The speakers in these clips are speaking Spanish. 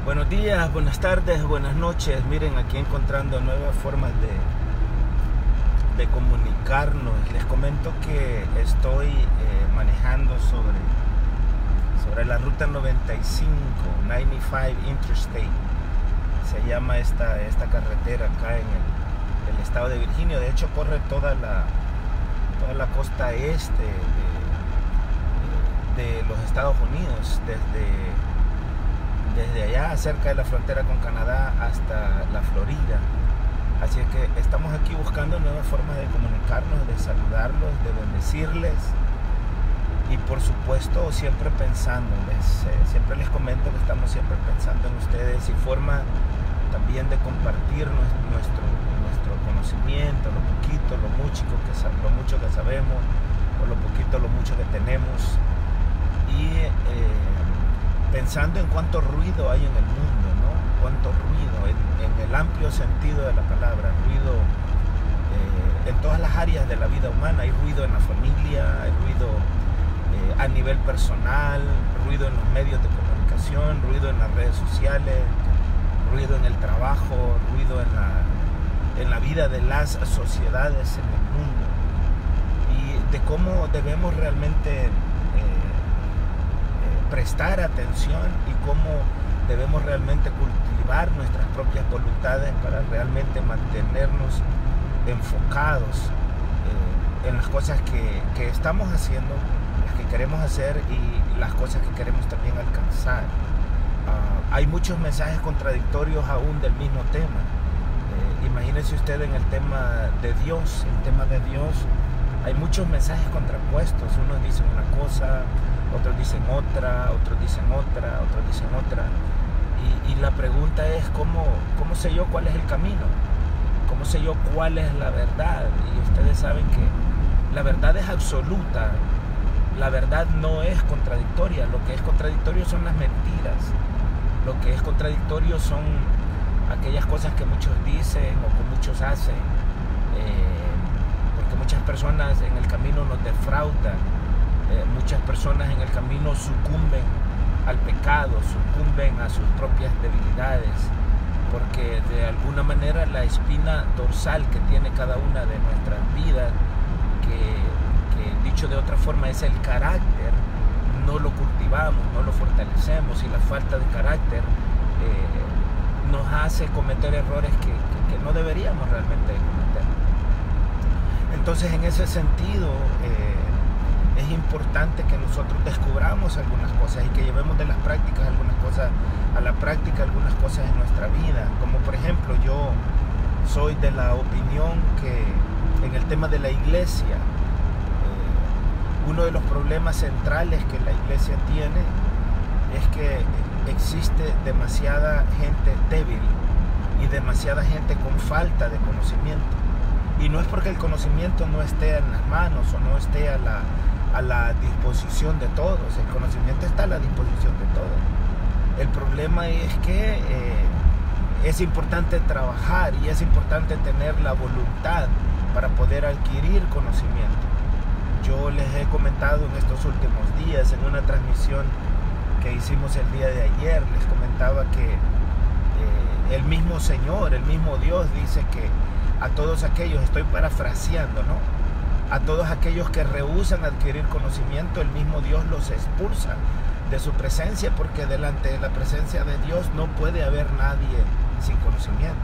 Buenos días, buenas tardes, buenas noches. Miren, aquí encontrando nuevas formas de comunicarnos. Les comento que estoy manejando sobre la ruta 95 Interstate. Se llama esta carretera acá en el estado de Virginia. De hecho, corre toda la costa este de los Estados Unidos, desde allá cerca de la frontera con Canadá hasta la Florida. Así es que estamos aquí buscando nuevas formas de comunicarnos, de saludarlos, de bendecirles y por supuesto siempre pensándoles. Siempre les comento que estamos siempre pensando en ustedes y forma también de compartir nuestro conocimiento, lo poquito, lo mucho que sabemos, o lo poquito, lo mucho que tenemos, y pensando en cuánto ruido hay en el mundo, ¿no? Cuánto ruido, en el amplio sentido de la palabra, ruido en todas las áreas de la vida humana. Hay ruido en la familia, hay ruido a nivel personal, ruido en los medios de comunicación, ruido en las redes sociales, ruido en el trabajo, ruido en la vida de las sociedades en el mundo, y de cómo debemos realmente prestar atención y cómo debemos realmente cultivar nuestras propias voluntades para realmente mantenernos enfocados en las cosas que estamos haciendo, las que queremos hacer y las cosas que queremos también alcanzar. Hay muchos mensajes contradictorios aún del mismo tema. Imagínese usted en el tema de Dios. Hay muchos mensajes contrapuestos. Unos dicen una cosa, otros dicen otra, otros dicen otra. Y la pregunta es, ¿cómo sé yo cuál es el camino? ¿Cómo sé yo cuál es la verdad? Y ustedes saben que la verdad es absoluta. La verdad no es contradictoria. Lo que es contradictorio son las mentiras. Lo que es contradictorio son aquellas cosas que muchos dicen o que muchos hacen. Porque muchas personas en el camino nos defraudan. Muchas personas en el camino sucumben al pecado, sucumben a sus propias debilidades, porque de alguna manera la espina dorsal que tiene cada una de nuestras vidas, que dicho de otra forma es el carácter, no lo cultivamos, no lo fortalecemos, y la falta de carácter nos hace cometer errores que no deberíamos realmente cometer. Entonces, en ese sentido, es importante que nosotros descubramos algunas cosas y que llevemos de las prácticas algunas cosas a la práctica, algunas cosas en nuestra vida. Como por ejemplo, yo soy de la opinión que en el tema de la iglesia, uno de los problemas centrales que la iglesia tiene es que existe demasiada gente débil y demasiada gente con falta de conocimiento. Y no es porque el conocimiento no esté en las manos o no esté a la disposición de todos. El conocimiento está a la disposición de todos. El problema es que es importante trabajar y es importante tener la voluntad para poder adquirir conocimiento. Yo les he comentado en estos últimos días, en una transmisión que hicimos el día de ayer, les comentaba que el mismo Señor, el mismo Dios dice que a todos aquellos, estoy parafraseando, ¿no? A todos aquellos que rehúsan adquirir conocimiento, el mismo Dios los expulsa de su presencia, porque delante de la presencia de Dios no puede haber nadie sin conocimiento.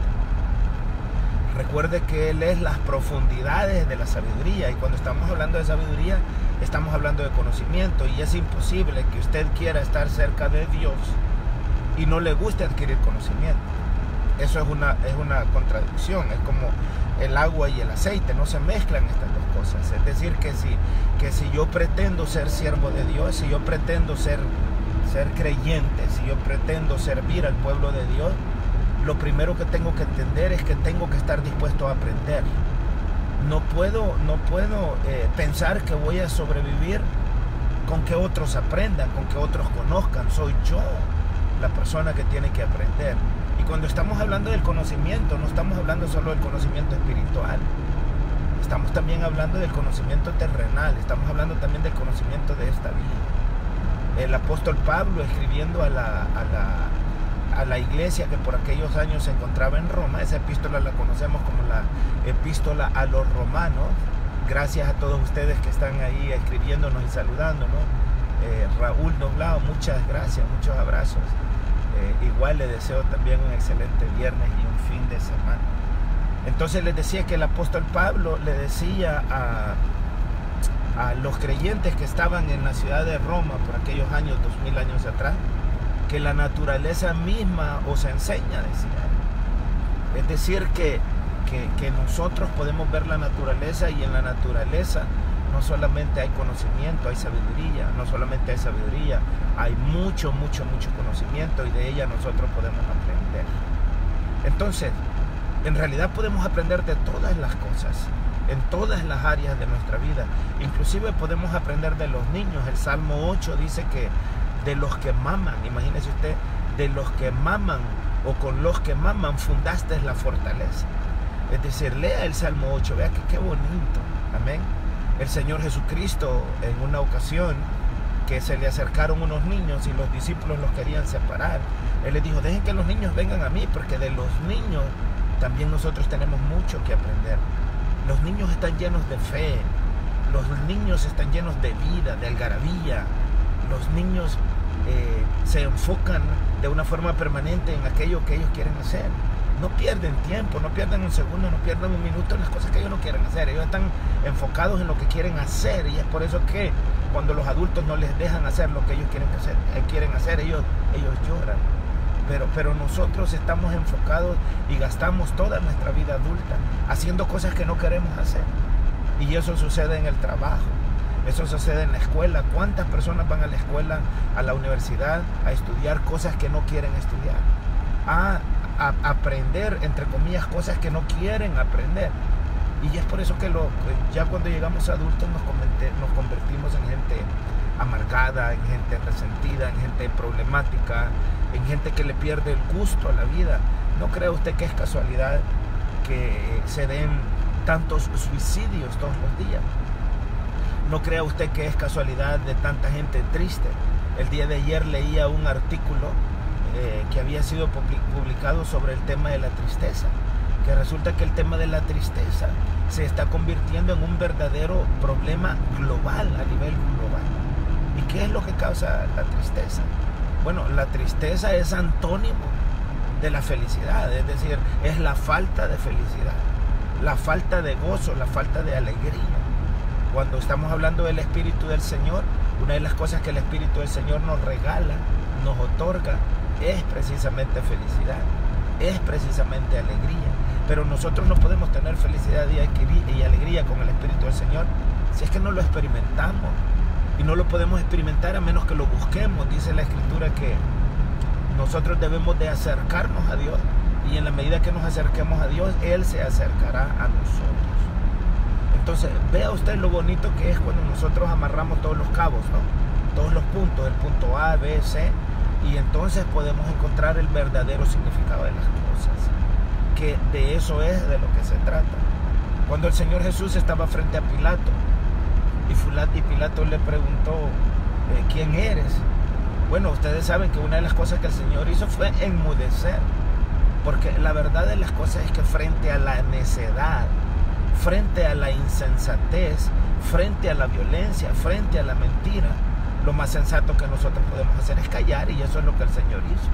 Recuerde que Él es las profundidades de la sabiduría, y cuando estamos hablando de sabiduría, estamos hablando de conocimiento, y es imposible que usted quiera estar cerca de Dios y no le guste adquirir conocimiento. Eso es una contradicción. Es como el agua y el aceite, no se mezclan estas dos cosas. Es decir, que si yo pretendo ser siervo de Dios, si yo pretendo ser creyente, si yo pretendo servir al pueblo de Dios, lo primero que tengo que entender es que tengo que estar dispuesto a aprender. No puedo pensar que voy a sobrevivir con que otros aprendan, con que otros conozcan. Soy yo la persona que tiene que aprender. Y cuando estamos hablando del conocimiento, no estamos hablando solo del conocimiento espiritual. Estamos también hablando del conocimiento terrenal, estamos hablando también del conocimiento de esta vida. El apóstol Pablo, escribiendo a a la iglesia que por aquellos años se encontraba en Roma. Esa epístola la conocemos como la epístola a los romanos. Gracias a todos ustedes que están ahí escribiéndonos y saludándonos. Raúl Doblado, muchas gracias, muchos abrazos. Igual le deseo también un excelente viernes y un fin de semana. Entonces les decía que el apóstol Pablo le decía a los creyentes que estaban en la ciudad de Roma por aquellos años, 2000 años atrás, que la naturaleza misma os enseña, decía. Es decir, que nosotros podemos ver la naturaleza, y en la naturaleza no solamente hay conocimiento, hay sabiduría. No solamente hay sabiduría, hay mucho conocimiento, y de ella nosotros podemos aprender. Entonces, en realidad podemos aprender de todas las cosas, en todas las áreas de nuestra vida. Inclusive podemos aprender de los niños. El Salmo 8 dice que de los que maman, imagínese usted, de los que maman o con los que maman fundaste la fortaleza. Es decir, lea el Salmo 8, vea que qué bonito. Amén. El Señor Jesucristo, en una ocasión que se le acercaron unos niños y los discípulos los querían separar, Él les dijo: dejen que los niños vengan a mí, porque de los niños también nosotros tenemos mucho que aprender. Los niños están llenos de fe, los niños están llenos de vida, de algarabía. Los niños se enfocan de una forma permanente en aquello que ellos quieren hacer. No pierden tiempo, no pierden un segundo, no pierden un minuto en las cosas que ellos no quieren hacer. Ellos están enfocados en lo que quieren hacer, y es por eso que cuando los adultos no les dejan hacer lo que ellos quieren hacer, ellos lloran. Pero nosotros estamos enfocados y gastamos toda nuestra vida adulta haciendo cosas que no queremos hacer. Y eso sucede en el trabajo, eso sucede en la escuela. ¿Cuántas personas van a la escuela, a la universidad, a estudiar cosas que no quieren estudiar? A aprender, entre comillas, cosas que no quieren aprender. Y es por eso que ya cuando llegamos a adultos nos convertimos en gente amargada, en gente resentida, en gente problemática, en gente que le pierde el gusto a la vida. ¿No cree usted que es casualidad que se den tantos suicidios todos los días? ¿No cree usted que es casualidad de tanta gente triste? El día de ayer leía un artículo que había sido publicado sobre el tema de la tristeza, que resulta que el tema de la tristeza se está convirtiendo en un verdadero problema global, a nivel global. ¿Y qué es lo que causa la tristeza? Bueno, la tristeza es antónimo de la felicidad, es decir, es la falta de felicidad, la falta de gozo, la falta de alegría. Cuando estamos hablando del Espíritu del Señor, una de las cosas que el Espíritu del Señor nos regala, nos otorga, es precisamente felicidad, es precisamente alegría. Pero nosotros no podemos tener felicidad y alegría con el Espíritu del Señor si es que no lo experimentamos. Y no lo podemos experimentar a menos que lo busquemos. Dice la Escritura que nosotros debemos de acercarnos a Dios, y en la medida que nos acerquemos a Dios, Él se acercará a nosotros. Entonces, vea usted lo bonito que es cuando nosotros amarramos todos los cabos, ¿no? Todos los puntos, el punto A, B, C, y entonces podemos encontrar el verdadero significado de las cosas, que de eso es de lo que se trata. Cuando el Señor Jesús estaba frente a Pilato, y Pilato le preguntó: ¿quién eres? Bueno, ustedes saben que una de las cosas que el Señor hizo fue enmudecer, porque la verdad de las cosas es que frente a la necedad, frente a la insensatez, frente a la violencia, frente a la mentira, lo más sensato que nosotros podemos hacer es callar, y eso es lo que el Señor hizo.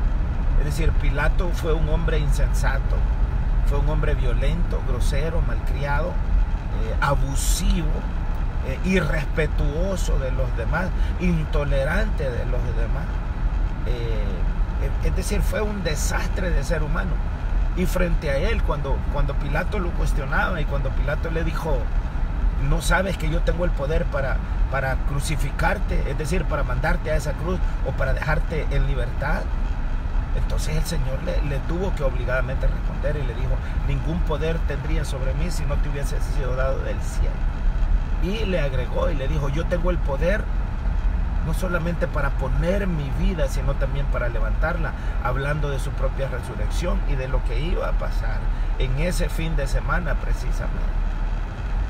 Es decir, Pilato fue un hombre insensato, fue un hombre violento, grosero, malcriado, abusivo, irrespetuoso de los demás, intolerante de los demás. Es decir, fue un desastre de ser humano. Y frente a él, cuando Pilato lo cuestionaba, y cuando Pilato le dijo: ¿no sabes que yo tengo el poder para crucificarte? Es decir, para mandarte a esa cruz o para dejarte en libertad. Entonces el Señor le tuvo que obligadamente responder, y le dijo: ningún poder tendría sobre mí si no te hubiese sido dado del cielo. Y le agregó y le dijo: yo tengo el poder no solamente para poner mi vida, sino también para levantarla, hablando de su propia resurrección y de lo que iba a pasar en ese fin de semana precisamente.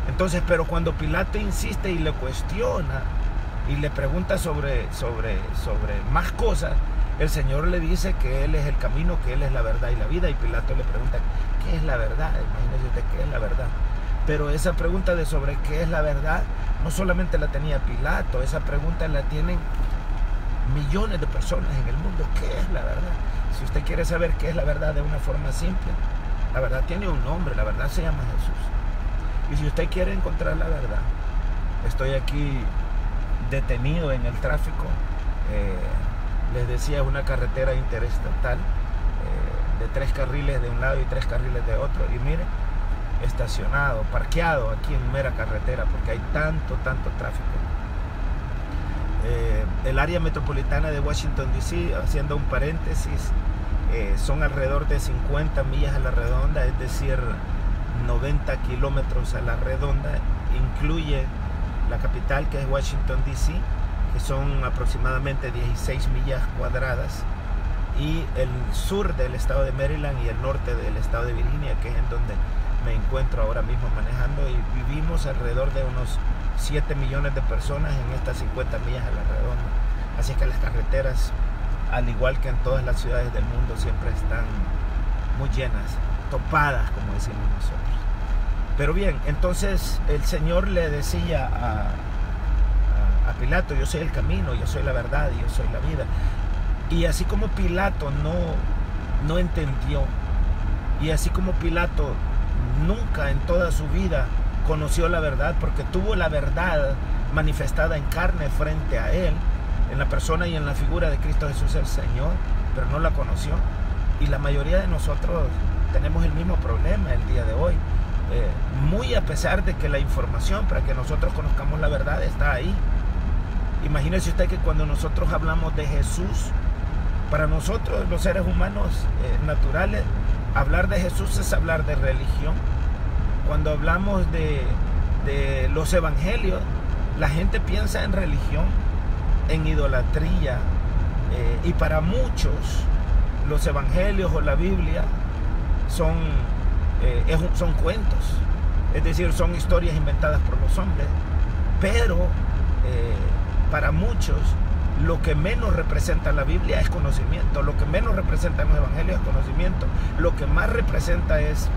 Entonces, pero cuando Pilato insiste y le cuestiona y le pregunta sobre más cosas, El Señor le dice que Él es el camino, que Él es la verdad y la vida. Y Pilato le pregunta, ¿qué es la verdad? Imagínese usted, ¿qué es la verdad? Pero esa pregunta de sobre qué es la verdad, no solamente la tenía Pilato, esa pregunta la tienen millones de personas en el mundo. ¿Qué es la verdad? Si usted quiere saber qué es la verdad de una forma simple, la verdad tiene un nombre, la verdad se llama Jesús. Y si usted quiere encontrar la verdad, estoy aquí detenido en el tráfico. Les decía, es una carretera interestatal de 3 carriles de un lado y 3 carriles de otro. Y miren, estacionado, parqueado aquí en mera carretera porque hay tanto tráfico. El área metropolitana de Washington DC, haciendo un paréntesis, son alrededor de 50 millas a la redonda, es decir, 90 kilómetros a la redonda. Incluye la capital, que es Washington DC, que son aproximadamente 16 millas cuadradas, y el sur del estado de Maryland y el norte del estado de Virginia, que es en donde me encuentro ahora mismo manejando, y vivimos alrededor de unos 7 millones de personas en estas 50 millas a la redonda. Así que las carreteras, al igual que en todas las ciudades del mundo, siempre están muy llenas, topadas, como decimos nosotros. Pero bien, entonces el Señor le decía a Pilato, yo soy el camino, yo soy la verdad y yo soy la vida. Y así como Pilato no entendió, y así como Pilato nunca en toda su vida conoció la verdad, porque tuvo la verdad manifestada en carne frente a él, en la persona y en la figura de Cristo Jesús el Señor, pero no la conoció. Y la mayoría de nosotros tenemos el mismo problema el día de hoy, muy a pesar de que la información para que nosotros conozcamos la verdad está ahí. Imagínese usted que cuando nosotros hablamos de Jesús, para nosotros los seres humanos naturales, hablar de Jesús es hablar de religión. Cuando hablamos de los evangelios, la gente piensa en religión, en idolatría, y para muchos los evangelios o la Biblia son cuentos, es decir, son historias inventadas por los hombres. Pero para muchos lo que menos representa la Biblia es conocimiento, lo que menos representa los evangelios es conocimiento, lo que más representa es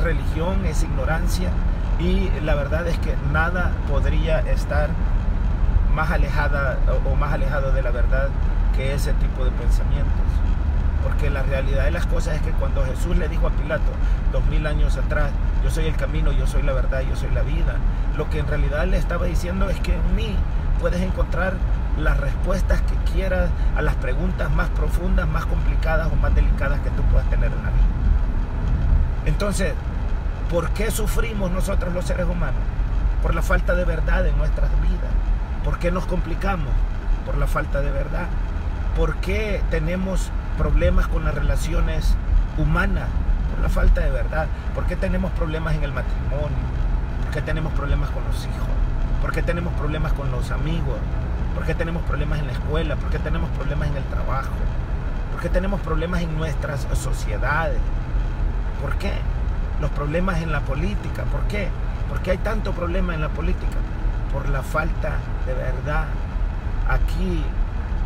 religión, es ignorancia. Y la verdad es que nada podría estar más alejada o más alejado de la verdad que ese tipo de pensamientos. Porque la realidad de las cosas es que cuando Jesús le dijo a Pilato 2000 años atrás, yo soy el camino, yo soy la verdad, yo soy la vida, lo que en realidad le estaba diciendo es que en mí puedes encontrar las respuestas que quieras a las preguntas más profundas, más complicadas o más delicadas que tú puedas tener en la vida. Entonces, ¿por qué sufrimos nosotros los seres humanos? Por la falta de verdad en nuestras vidas. ¿Por qué nos complicamos? Por la falta de verdad. ¿Por qué tenemos problemas con las relaciones humanas? Por la falta de verdad. ¿Por qué tenemos problemas en el matrimonio? ¿Por qué tenemos problemas con los hijos? ¿Por qué tenemos problemas con los amigos? ¿Por qué tenemos problemas en la escuela? ¿Por qué tenemos problemas en el trabajo? ¿Por qué tenemos problemas en nuestras sociedades? ¿Por qué? Los problemas en la política. ¿Por qué? ¿Por qué hay tanto problema en la política? Por la falta de verdad. Aquí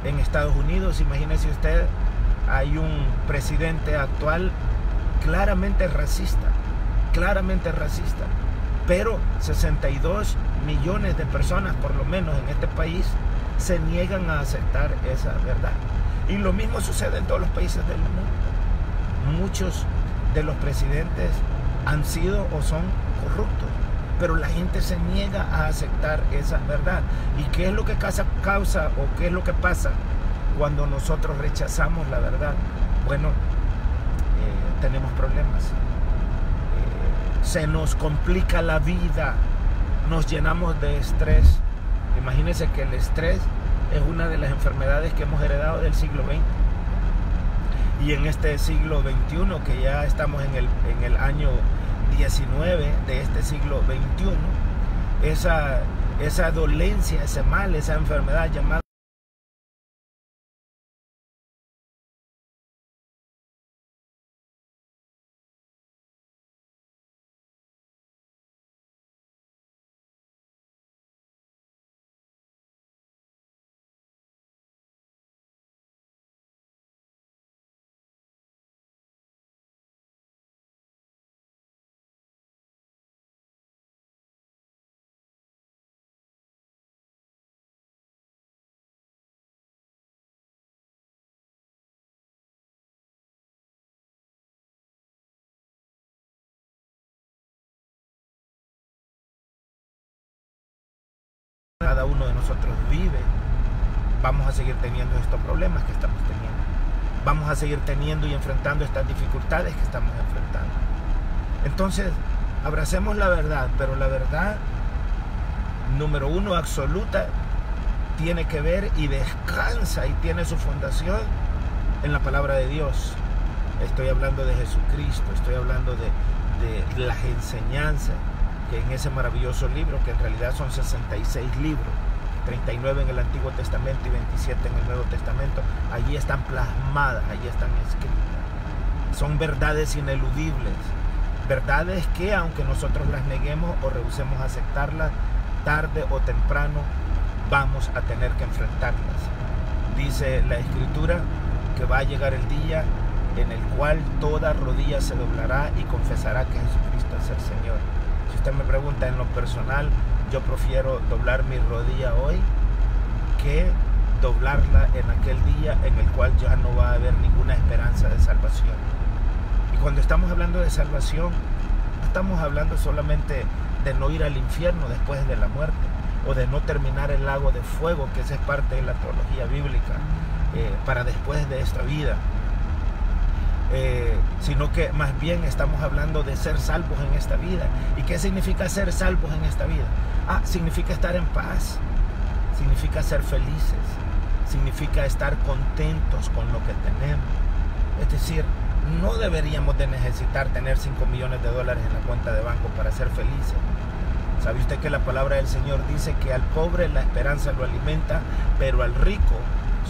en Estados Unidos, imagínese usted, hay un presidente actual claramente racista, pero 62 millones de personas, por lo menos en este país, se niegan a aceptar esa verdad. Y lo mismo sucede en todos los países del mundo. Muchos de los presidentes han sido o son corruptos, pero la gente se niega a aceptar esa verdad. ¿Y qué es lo que causa o qué es lo que pasa cuando nosotros rechazamos la verdad? Bueno, tenemos problemas. Se nos complica la vida, nos llenamos de estrés. Imagínense que el estrés es una de las enfermedades que hemos heredado del siglo XX. Y en este siglo XXI, que ya estamos en el año 19 de este siglo XXI, esa dolencia, ese mal, esa enfermedad llamada cada uno de nosotros vive, vamos a seguir teniendo estos problemas que estamos teniendo. Vamos a seguir teniendo y enfrentando estas dificultades que estamos enfrentando. Entonces, abracemos la verdad, pero la verdad, número uno, absoluta, tiene que ver y descansa y tiene su fundación en la palabra de Dios. Estoy hablando de Jesucristo, estoy hablando de las enseñanzas que en ese maravilloso libro, que en realidad son 66 libros, 39 en el Antiguo Testamento y 27 en el Nuevo Testamento, allí están plasmadas, allí están escritas. Son verdades ineludibles, verdades que aunque nosotros las neguemos o rehusemos aceptarlas, tarde o temprano vamos a tener que enfrentarlas. Dice la Escritura que va a llegar el día en el cual toda rodilla se doblará y confesará que Jesucristo es el Señor. Si usted me pregunta en lo personal, yo prefiero doblar mi rodilla hoy que doblarla en aquel día en el cual ya no va a haber ninguna esperanza de salvación. Y cuando estamos hablando de salvación, no estamos hablando solamente de no ir al infierno después de la muerte, o de no terminar el lago de fuego, que esa es parte de la teología bíblica, para después de esta vida, sino que más bien estamos hablando de ser salvos en esta vida. ¿Y qué significa ser salvos en esta vida? Significa estar en paz, significa ser felices, significa estar contentos con lo que tenemos. Es decir, no deberíamos de necesitar tener 5 millones de dólares en la cuenta de banco para ser felices. ¿Sabe usted que la palabra del Señor dice que al pobre la esperanza lo alimenta, pero al rico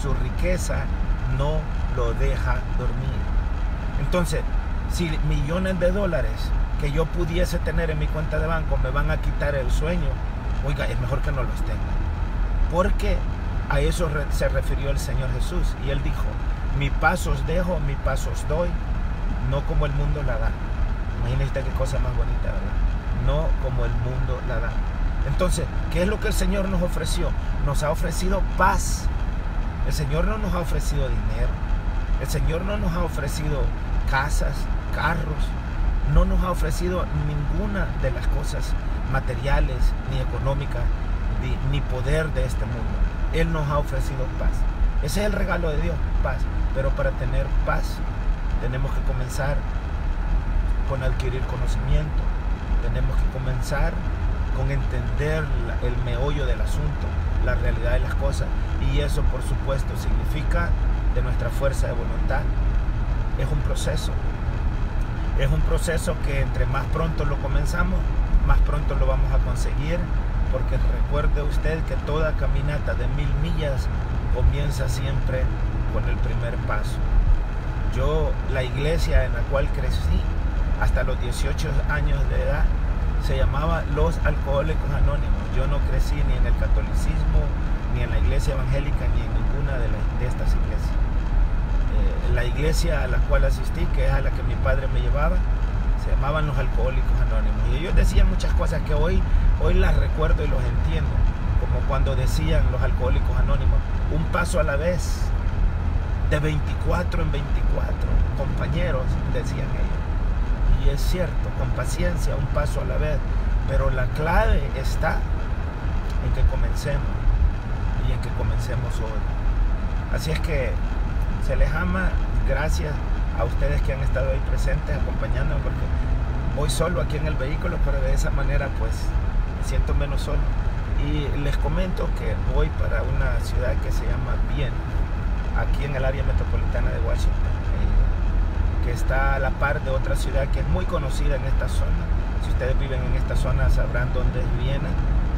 su riqueza no lo deja dormir? Entonces, si millones de dólares que yo pudiese tener en mi cuenta de banco me van a quitar el sueño, oiga, es mejor que no los tenga. Porque a eso se refirió el Señor Jesús. Y Él dijo, mi paz os dejo, mi paz os doy, no como el mundo la da. Imagínate qué cosa más bonita, ¿verdad? No como el mundo la da. Entonces, ¿qué es lo que el Señor nos ofreció? Nos ha ofrecido paz. El Señor no nos ha ofrecido dinero. El Señor no nos ha ofrecido casas, carros. No nos ha ofrecido ninguna de las cosas materiales, ni económicas, ni poder de este mundo. Él nos ha ofrecido paz. Ese es el regalo de Dios, paz. Pero para tener paz tenemos que comenzar con adquirir conocimiento. Tenemos que comenzar con entender el meollo del asunto, la realidad de las cosas. Y eso, por supuesto, significa de nuestra fuerza de voluntad. Es un proceso. Es un proceso que entre más pronto lo comenzamos, más pronto lo vamos a conseguir. Porque recuerde usted que toda caminata de 1000 millas comienza siempre con el primer paso. Yo, la iglesia en la cual crecí, hasta los 18 años de edad, se llamaba Los Alcohólicos Anónimos. Yo no crecí ni en el catolicismo, ni en la iglesia evangélica, ni en ninguna de estas iglesias. La iglesia a la cual asistí, que es a la que mi padre me llevaba, se llamaban Los Alcohólicos Anónimos. Y ellos decían muchas cosas que hoy las recuerdo y los entiendo. Como cuando decían los Alcohólicos Anónimos, un paso a la vez, de 24 en 24, compañeros, decían ellos. Y es cierto, con paciencia, un paso a la vez. Pero la clave está en que comencemos y en que comencemos hoy. Así es que se les ama. Gracias a ustedes que han estado ahí presentes, acompañándome, porque voy solo aquí en el vehículo, pero de esa manera pues me siento menos solo. Y les comento que voy para una ciudad que se llama Viena, aquí en el área metropolitana de Washington, que está a la par de otra ciudad que es muy conocida en esta zona. Si ustedes viven en esta zona sabrán dónde es Viena,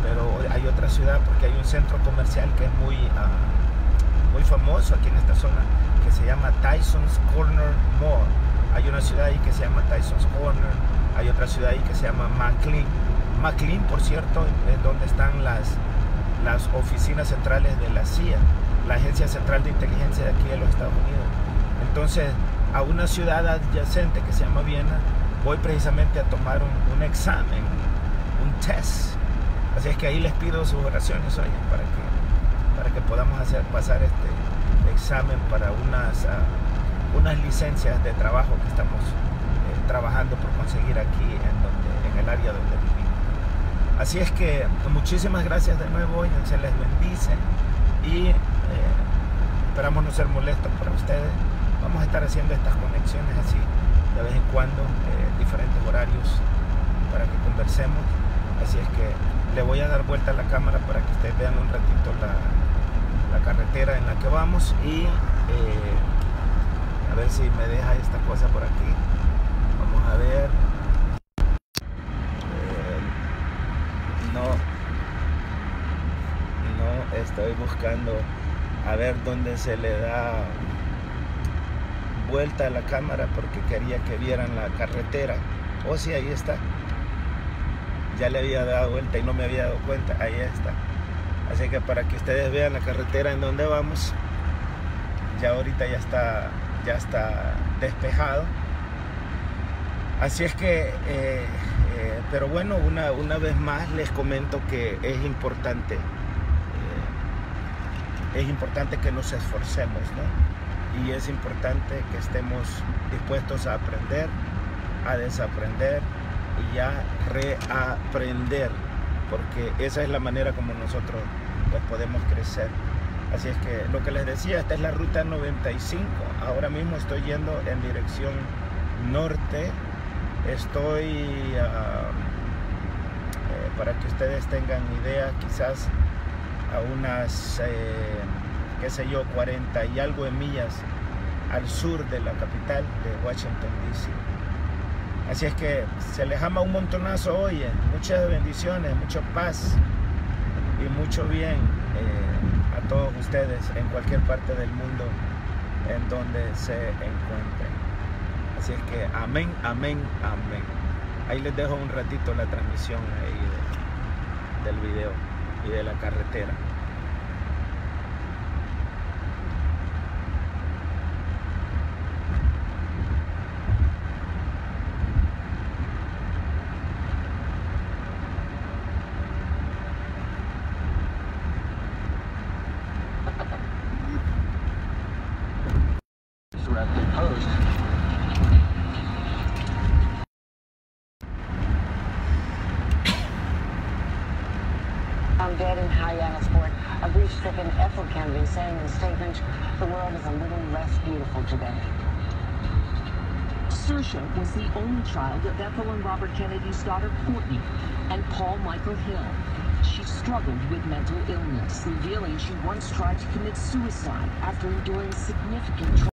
pero hay otra ciudad porque hay un centro comercial que es muy famoso aquí en esta zona, que se llama Tyson's Corner Mall. Hay una ciudad ahí que se llama Tyson's Corner, hay otra ciudad ahí que se llama McLean. McLean, por cierto, es donde están las oficinas centrales de la CIA, la Agencia Central de Inteligencia de aquí de los Estados Unidos. Entonces, a una ciudad adyacente que se llama Viena, voy precisamente a tomar un examen, un test. Así es que ahí les pido sus oraciones hoy para que podamos pasar este examen para unas licencias de trabajo que estamos trabajando por conseguir aquí en el área donde vivimos. Así es que muchísimas gracias de nuevo, se les bendice y esperamos no ser molestos para ustedes. Vamos a estar haciendo estas conexiones así de vez en cuando, diferentes horarios para que conversemos. Así es que le voy a dar vuelta a la cámara para que ustedes vean un ratito la carretera en la que vamos y a ver si me deja esta cosa por aquí. Vamos a ver. No estoy buscando a ver dónde se le da vuelta a la cámara porque quería que vieran la carretera. Oh, sí, ahí está. Ya le había dado vuelta y no me había dado cuenta. Ahí está. Así que para que ustedes vean la carretera en donde vamos, ya ahorita ya está despejado. Así es que pero bueno, una vez más les comento que es importante que nos esforcemos, ¿no? Y es importante que estemos dispuestos a aprender, a desaprender y a reaprender, porque esa es la manera como nosotros pues podemos crecer. Así es que lo que les decía, esta es la ruta 95. Ahora mismo estoy yendo en dirección norte. Estoy para que ustedes tengan idea, quizás a unas qué sé yo, 40 y algo de millas al sur de la capital de Washington DC. Así es que se les ama un montonazo hoy. Muchas bendiciones, mucha paz y mucho bien a todos ustedes en cualquier parte del mundo en donde se encuentren. Así es que amén, amén, amén. Ahí les dejo un ratito la transmisión ahí del video y de la carretera. Found dead in Hyannisport. A grief-stricken Ethel Kennedy saying in a statement, "The world is a little less beautiful today." Saoirse was the only child of Ethel and Robert Kennedy's daughter Courtney and Paul Michael Hill. She struggled with mental illness, revealing she once tried to commit suicide after enduring significant trauma.